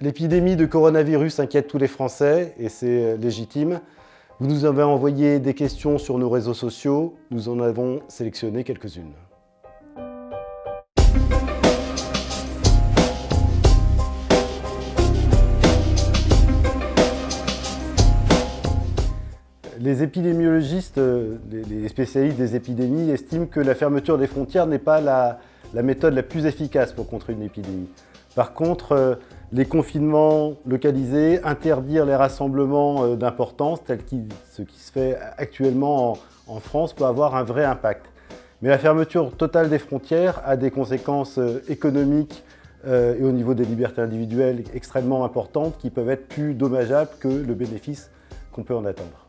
L'épidémie de coronavirus inquiète tous les Français et c'est légitime. Vous nous avez envoyé des questions sur nos réseaux sociaux, nous en avons sélectionné quelques-unes. Les épidémiologistes, les spécialistes des épidémies estiment que la fermeture des frontières n'est pas la méthode la plus efficace pour contrer une épidémie. Par contre, les confinements localisés, interdire les rassemblements d'importance, tel que ce qui se fait actuellement en France, peut avoir un vrai impact. Mais la fermeture totale des frontières a des conséquences économiques et au niveau des libertés individuelles extrêmement importantes qui peuvent être plus dommageables que le bénéfice qu'on peut en attendre.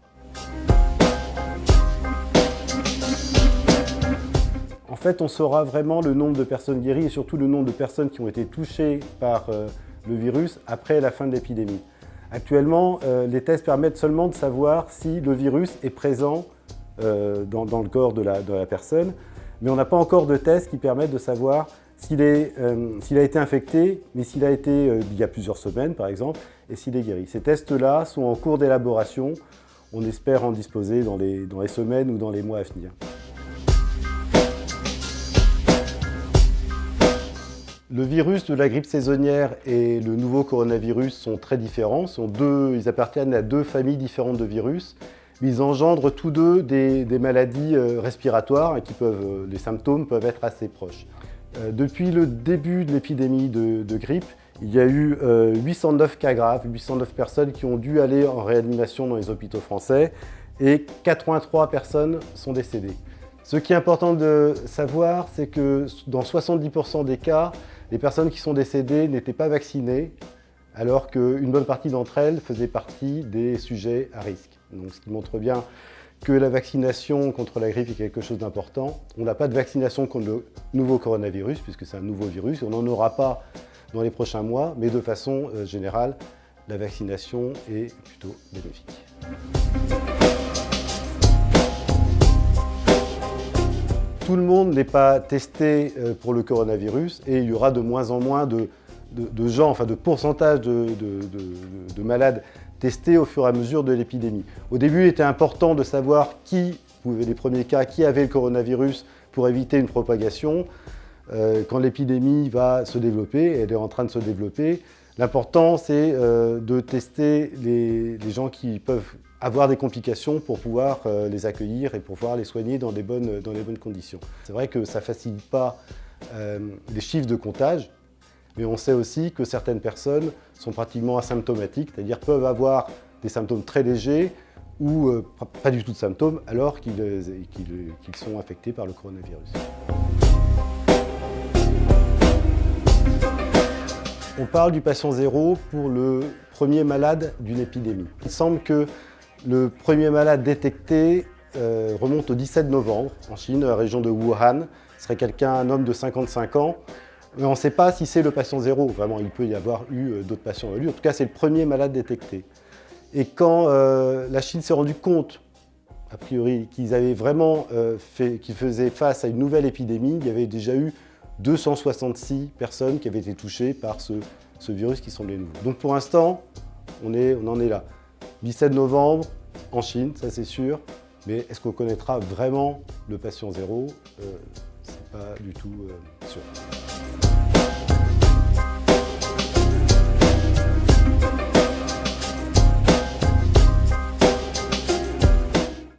En fait, on saura vraiment le nombre de personnes guéries et surtout le nombre de personnes qui ont été touchées par le virus après la fin de l'épidémie. Actuellement, les tests permettent seulement de savoir si le virus est présent dans le corps de la personne, mais on n'a pas encore de tests qui permettent de savoir s'il a été infecté, mais s'il a été il y a plusieurs semaines par exemple, et s'il est guéri. Ces tests-là sont en cours d'élaboration. On espère en disposer dans les semaines ou dans les mois à venir. Le virus de la grippe saisonnière et le nouveau coronavirus sont très différents. Ils appartiennent à deux familles différentes de virus. Ils engendrent tous deux des maladies respiratoires et les symptômes peuvent être assez proches. Depuis le début de l'épidémie de grippe, il y a eu 809 cas graves, 809 personnes qui ont dû aller en réanimation dans les hôpitaux français et 83 personnes sont décédées. Ce qui est important de savoir, c'est que dans 70% des cas, les personnes qui sont décédées n'étaient pas vaccinées, alors qu'une bonne partie d'entre elles faisaient partie des sujets à risque. Donc, ce qui montre bien que la vaccination contre la grippe est quelque chose d'important. On n'a pas de vaccination contre le nouveau coronavirus, puisque c'est un nouveau virus, on n'en aura pas dans les prochains mois, mais de façon générale, la vaccination est plutôt bénéfique. Tout le monde n'est pas testé pour le coronavirus et il y aura de moins en moins de gens, enfin de pourcentage de malades testés au fur et à mesure de l'épidémie. Au début, il était important de savoir les premiers cas, qui avait le coronavirus pour éviter une propagation. Quand l'épidémie va se développer, elle est en train de se développer, l'important c'est de tester les gens qui peuvent avoir des complications pour pouvoir les accueillir et pour pouvoir les soigner dans les bonnes conditions. C'est vrai que ça ne facilite pas les chiffres de comptage, mais on sait aussi que certaines personnes sont pratiquement asymptomatiques, c'est-à-dire peuvent avoir des symptômes très légers ou pas du tout de symptômes alors qu'ils sont infectés par le coronavirus. On parle du patient zéro pour le premier malade d'une épidémie. Il semble que le premier malade détecté remonte au 17 novembre en Chine, dans la région de Wuhan. Ce serait un homme de 55 ans. Mais on ne sait pas si c'est le patient zéro. Vraiment, il peut y avoir eu d'autres patients avec lui. En tout cas, c'est le premier malade détecté. Et quand la Chine s'est rendue compte, a priori, qu'ils faisaient face à une nouvelle épidémie, il y avait déjà eu 266 personnes qui avaient été touchées par ce virus qui semblait nouveau. Donc pour l'instant, on en est là. 17 novembre, en Chine, ça c'est sûr, mais est-ce qu'on connaîtra vraiment le patient zéro? C'est pas du tout sûr.